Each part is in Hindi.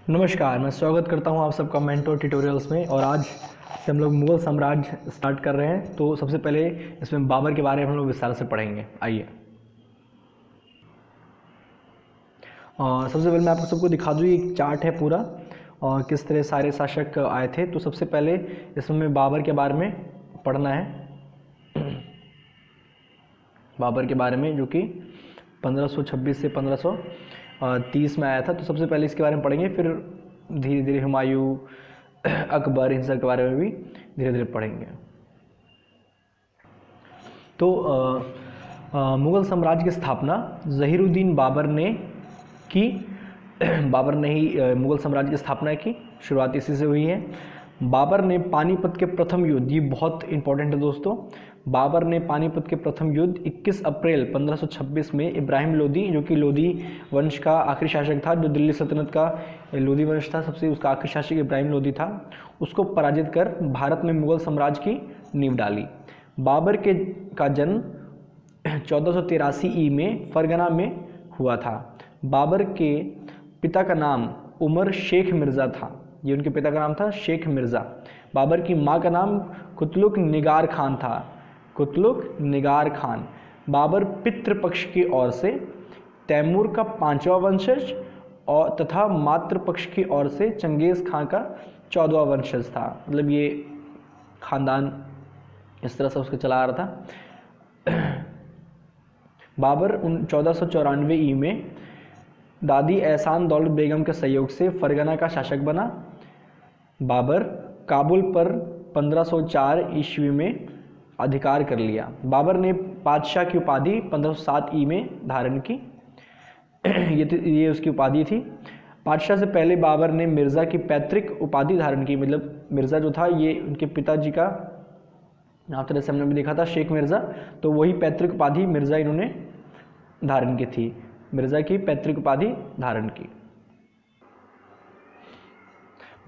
नमस्कार, मैं स्वागत करता हूं आप सबका मेंटोर ट्यूटोरियल्स में। और आज से हम लोग मुग़ल साम्राज्य स्टार्ट कर रहे हैं। तो सबसे पहले इसमें बाबर के बारे में हम लोग विस्तार से पढ़ेंगे। आइए, सबसे पहले मैं आप सबको दिखा दूँ, एक चार्ट है पूरा और किस तरह सारे शासक आए थे। तो सबसे पहले इसमें बाबर के बारे में पढ़ना है, बाबर के बारे में, जो कि 1526 से 1530 में आया था। तो सबसे पहले इसके बारे में पढ़ेंगे, फिर धीरे धीरे हुमायूं, अकबर, इन सब के बारे में भी धीरे धीरे पढ़ेंगे। तो मुग़ल साम्राज्य की स्थापना ज़हीरुद्दीन बाबर ने की। बाबर ने ही मुग़ल साम्राज्य की स्थापना की, शुरुआत इसी से हुई है। बाबर ने पानीपत के प्रथम युद्ध, ये बहुत इंपॉर्टेंट है दोस्तों, बाबर ने पानीपत के प्रथम युद्ध 21 अप्रैल 1526 में इब्राहिम लोदी, जो कि लोदी वंश का आखिरी शासक था, जो दिल्ली सल्तनत का लोदी वंश था, सबसे उसका आखिरी शासक इब्राहिम लोदी था, उसको पराजित कर भारत में मुग़ल साम्राज्य की नींव डाली। बाबर का जन्म 1483 ई में फरगना में हुआ था। बाबर के पिता का नाम उमर शेख मिर्ज़ा था, ये उनके पिता का नाम था, शेख मिर्ज़ा। बाबर की माँ का नाम कुतलुक निगार खान था, कुतलुक निगार खान। बाबर पितृपक्ष की ओर से तैमूर का 5वां वंशज और तथा मातृपक्ष की ओर से चंगेज़ खान का 14वां वंशज था। मतलब ये खानदान इस तरह से उसके चला आ रहा था। बाबर 1494 ई में दादी एहसान दौलत बेगम के सहयोग से फरगना का शासक बना। बाबर काबुल पर 1504 ईस्वी में अधिकार कर लिया। बाबर ने बादशाह की उपाधि 1507 ई में धारण की। ये उसकी उपाधि थी। बादशाह से पहले बाबर ने मिर्ज़ा की पैतृक उपाधि धारण की। मतलब मिर्ज़ा जो था, ये उनके पिताजी का, आप तरह से हमने भी देखा था, शेख मिर्ज़ा, तो वही पैतृक उपाधि मिर्ज़ा इन्होंने धारण की थी, मिर्ज़ा की पैतृक उपाधि धारण की।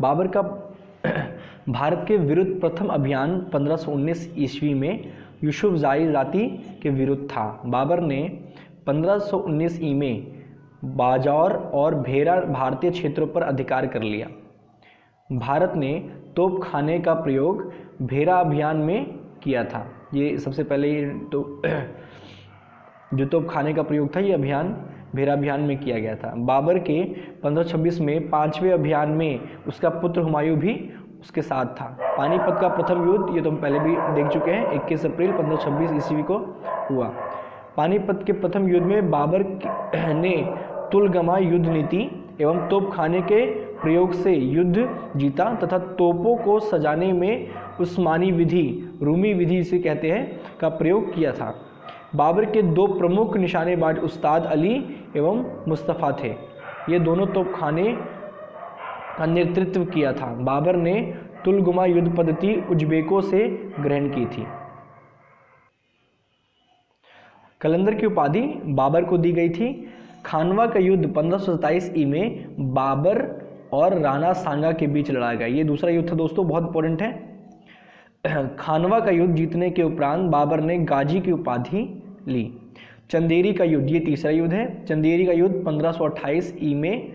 बाबर का भारत के विरुद्ध प्रथम अभियान 1519 ईस्वी में यूसुफजाई जाति के विरुद्ध था। बाबर ने 1519 ई में बाजौर और भेरा भारतीय क्षेत्रों पर अधिकार कर लिया। भारत ने तोप खाने का प्रयोग भेरा अभियान में किया था। ये सबसे पहले तो जो तोप खाने का प्रयोग था, ये अभियान भेरा अभियान में किया गया था। बाबर के 1526 में 5वें अभियान में उसका पुत्र हुमायूं भी उसके साथ था। पानीपत का प्रथम युद्ध, ये तो हम पहले भी देख चुके हैं, 21 अप्रैल 1526 ईस्वी को हुआ। पानीपत के प्रथम युद्ध में बाबर ने तुलगमा युद्ध नीति एवं तोपखाने के प्रयोग से युद्ध जीता तथा तोपों को सजाने में उस्मानी विधि, रूमी विधि इसे कहते हैं, का प्रयोग किया था। बाबर के दो प्रमुख निशानेबाज उस्ताद अली एवं मुस्तफ़ा थे। ये दोनों तोपखाने का नेतृत्व किया था। बाबर ने तुलगमा युद्ध पद्धति उज्बेकों से ग्रहण की थी। कलंदर की उपाधि बाबर को दी गई थी। खानवा का युद्ध 1527 ई में बाबर और राणा सांगा के बीच लड़ा गया। ये दूसरा युद्ध था दोस्तों, बहुत इंपॉर्टेंट है। खानवा का युद्ध जीतने के उपरांत बाबर ने गाजी की उपाधि ली। चंदेरी का युद्ध, ये तीसरा युद्ध है। चंदेरी का युद्ध 1528 ई में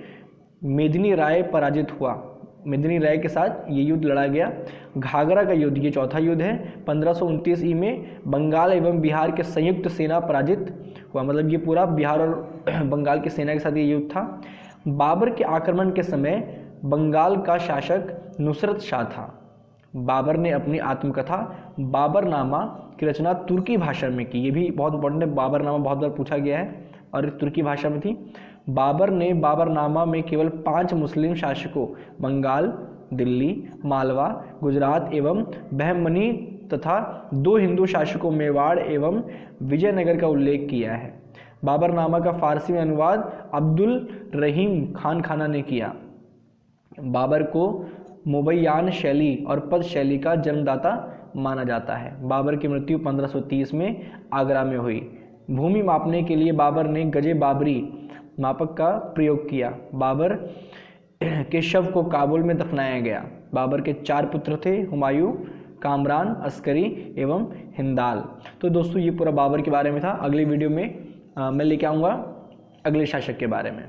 मेदिनी राय पराजित हुआ। मेदिनी राय के साथ ये युद्ध लड़ा गया। घाघरा का युद्ध, ये चौथा युद्ध है। 1529 ई में बंगाल एवं बिहार के संयुक्त सेना पराजित हुआ। मतलब ये पूरा बिहार और बंगाल की सेना के साथ ये युद्ध था। बाबर के आक्रमण के समय बंगाल का शासक नुसरत शाह था। बाबर ने अपनी आत्मकथा बाबरनामा की रचना तुर्की भाषा में की। ये भी बहुत इंपॉर्टेंट है, बाबरनामा बहुत बार पूछा गया है और तुर्की भाषा में थी। बाबर ने बाबरनामा में केवल 5 मुस्लिम शासकों, बंगाल, दिल्ली, मालवा, गुजरात एवं बहमनी तथा 2 हिंदू शासकों, मेवाड़ एवं विजयनगर का उल्लेख किया है। बाबरनामा का फारसी में अनुवाद अब्दुल रहीम खान खाना ने किया। बाबर को मुबैयान शैली और पद शैली का जन्मदाता माना जाता है। बाबर की मृत्यु 1530 में आगरा में हुई। भूमि मापने के लिए बाबर ने गजे बाबरी मापक का प्रयोग किया। बाबर के शव को काबुल में दफनाया गया। बाबर के 4 पुत्र थे, हुमायूं, कामरान, अस्करी एवं हिंदाल। तो दोस्तों ये पूरा बाबर के बारे में था। अगली वीडियो में मैं लेके आऊँगा अगले शासक के बारे में।